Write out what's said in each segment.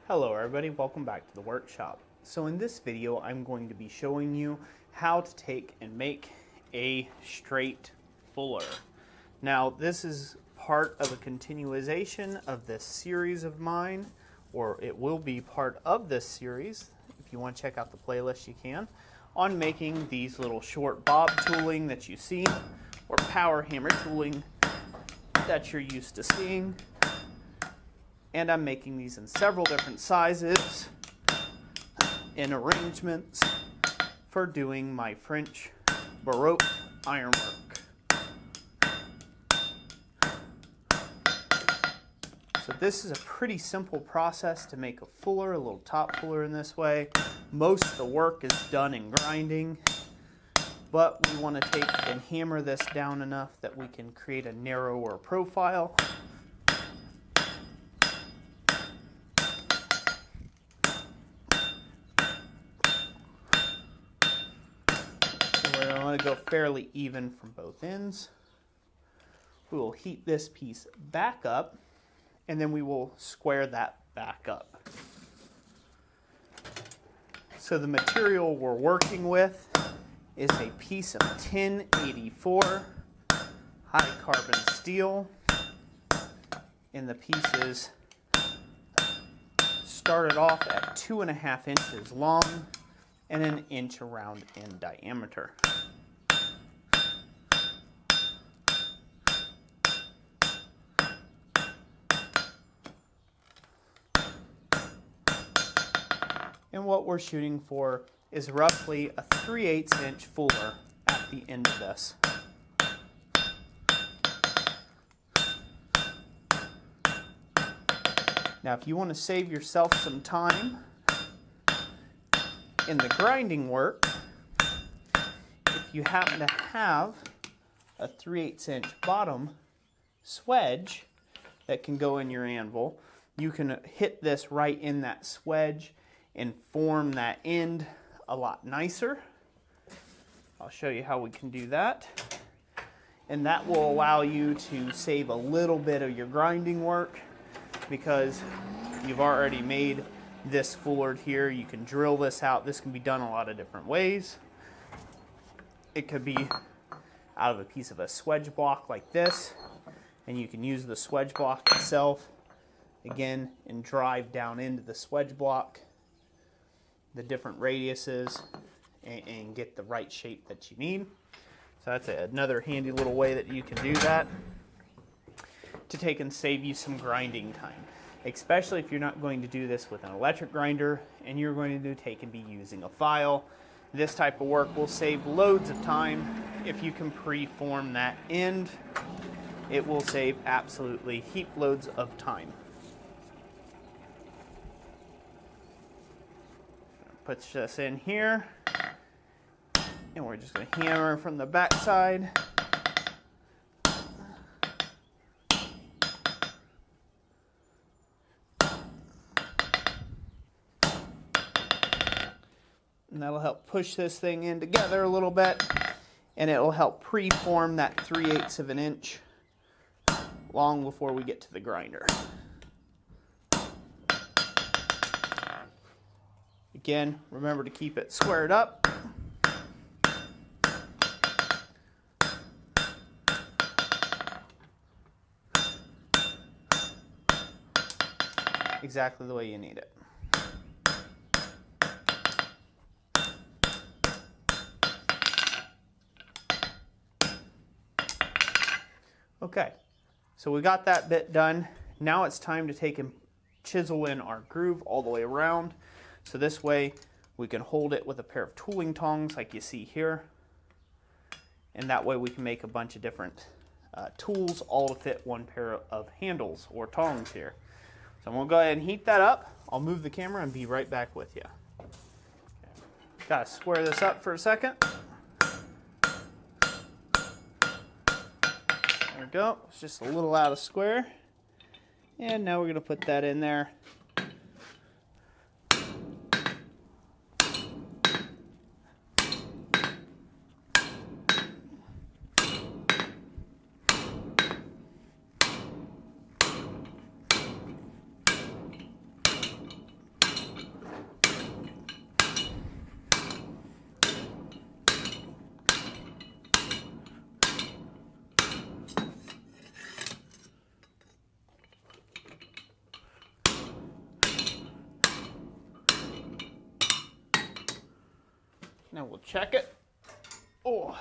Hello everybody, welcome back to the workshop. So in this video I'm going to be showing you how to take and make a straight fuller. Now this is part of a continuation of this series of mine, or it will be part of this series. If you want to check out the playlist you can, on making these little short bob tooling that you see, or power hammer tooling that you're used to seeing. And I'm making these in several different sizes and arrangements for doing my French Baroque ironwork. So this is a pretty simple process to make a fuller, a little top fuller in this way. Most of the work is done in grinding, but we want to take and hammer this down enough that we can create a narrower profile. I want to go fairly even from both ends. We will heat this piece back up, and then we will square that back up. So the material we're working with is a piece of 1084 high carbon steel, and the pieces started off at 2.5 inches long and 1 inch around in diameter. And what we're shooting for is roughly a 3/8 inch fuller at the end of this. Now if you want to save yourself some time in the grinding work, if you happen to have a 3/8 inch bottom swedge that can go in your anvil, you can hit this right in that swedge and form that end a lot nicer. I'll show you how we can do that. And that will allow you to save a little bit of your grinding work because you've already made this fullered here. You can drill this out. This can be done a lot of different ways. It could be out of a piece of a swedge block like this, and you can use the swedge block itself again and drive down into the swedge block the different radiuses and get the right shape that you need. So that's another handy little way that you can do that to take and save you some grinding time, especially if you're not going to do this with an electric grinder and you're going to take and be using a file. This type of work will save loads of time. If you can pre-form that end, it will save absolutely heap loads of time. Put this in here, and we're just going to hammer from the back side. And that'll help push this thing in together a little bit, and it'll help pre-form that 3/8 of an inch long before we get to the grinder. Again, remember to keep it squared up. Exactly the way you need it. Okay, so we got that bit done. Now it's time to take and chisel in our groove all the way around. So this way we can hold it with a pair of tooling tongs like you see here. And that way we can make a bunch of different tools all to fit one pair of handles or tongs here. So I'm going to go ahead and heat that up. I'll move the camera and be right back with you. Okay. Got to square this up for a second. There we go. It's just a little out of square. And now we're going to put that in there. Now we'll check it. Oh,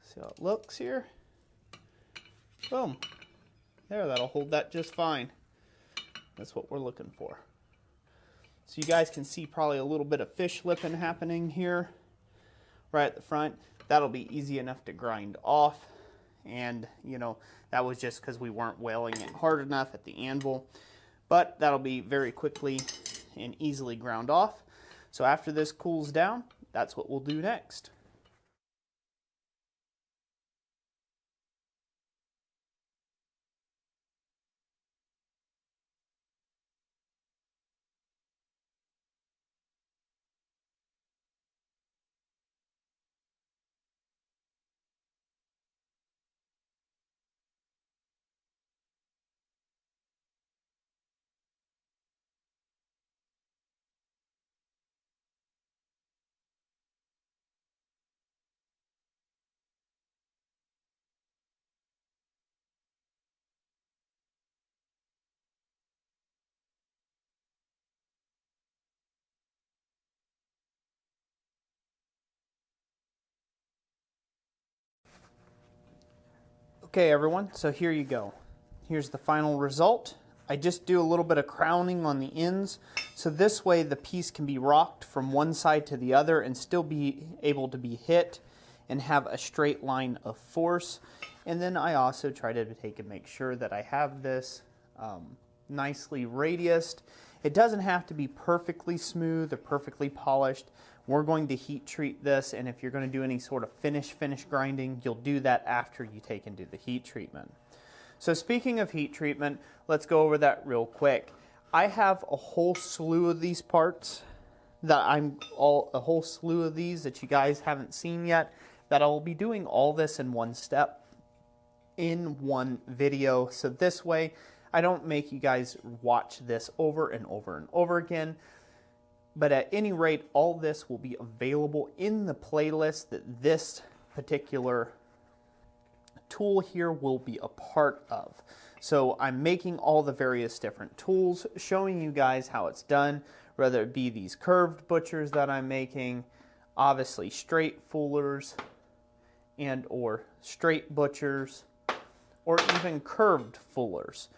see how it looks here. Boom. There, that'll hold that just fine. That's what we're looking for. So you guys can see probably a little bit of fish lipping happening here right at the front. That'll be easy enough to grind off. And, you know, that was just because we weren't whaling it hard enough at the anvil. But that'll be very quickly and easily ground off. So after this cools down, that's what we'll do next. Okay everyone, so here you go. Here's the final result. I just do a little bit of crowning on the ends, so this way the piece can be rocked from one side to the other and still be able to be hit and have a straight line of force. And then I also try to take and make sure that I have this nicely radiused. It doesn't have to be perfectly smooth or perfectly polished. We're going to heat treat this, and if you're going to do any sort of finish grinding, you'll do that after you take and do the heat treatment. So speaking of heat treatment, let's go over that real quick. I have a whole slew of these parts that you guys haven't seen yet, that I'll be doing all this in one step, in one video. So this way, I don't make you guys watch this over and over and over again. But at any rate, all this will be available in the playlist that this particular tool here will be a part of. So I'm making all the various different tools, showing you guys how it's done, whether it be these curved butchers that I'm making, obviously straight fullers, and or straight butchers, or even curved fullers.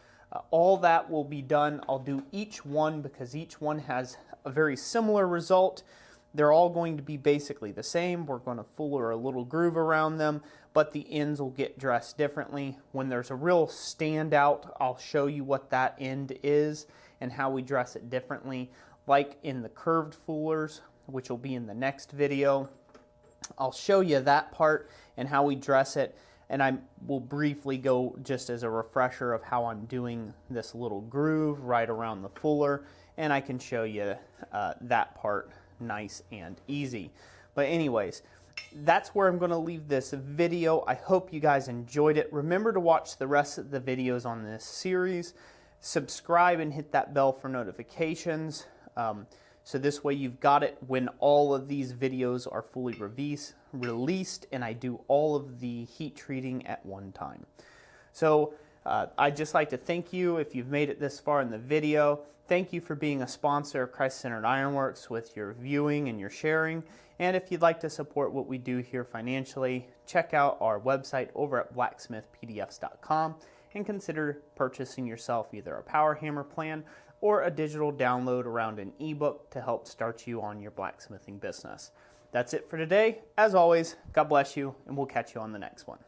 All that will be done. I'll do each one because each one has a very similar result. They're all going to be basically the same. We're going to fuller a little groove around them, but the ends will get dressed differently. When there's a real standout, I'll show you what that end is and how we dress it differently, like in the curved fullers, which will be in the next video. I'll show you that part and how we dress it, and I will briefly go just as a refresher of how I'm doing this little groove right around the fuller, and I can show you that part nice and easy. But anyways, that's where I'm going to leave this video. I hope you guys enjoyed it. Remember to watch the rest of the videos on this series. Subscribe and hit that bell for notifications. So this way you've got it when all of these videos are fully released and I do all of the heat treating at one time. So I'd just like to thank you if you've made it this far in the video. Thank you for being a sponsor of Christ-Centered Ironworks with your viewing and your sharing. And if you'd like to support what we do here financially, check out our website over at blacksmithpdfs.com and consider purchasing yourself either a power hammer plan or a digital download around an ebook to help start you on your blacksmithing business. That's it for today. As always, God bless you, and we'll catch you on the next one.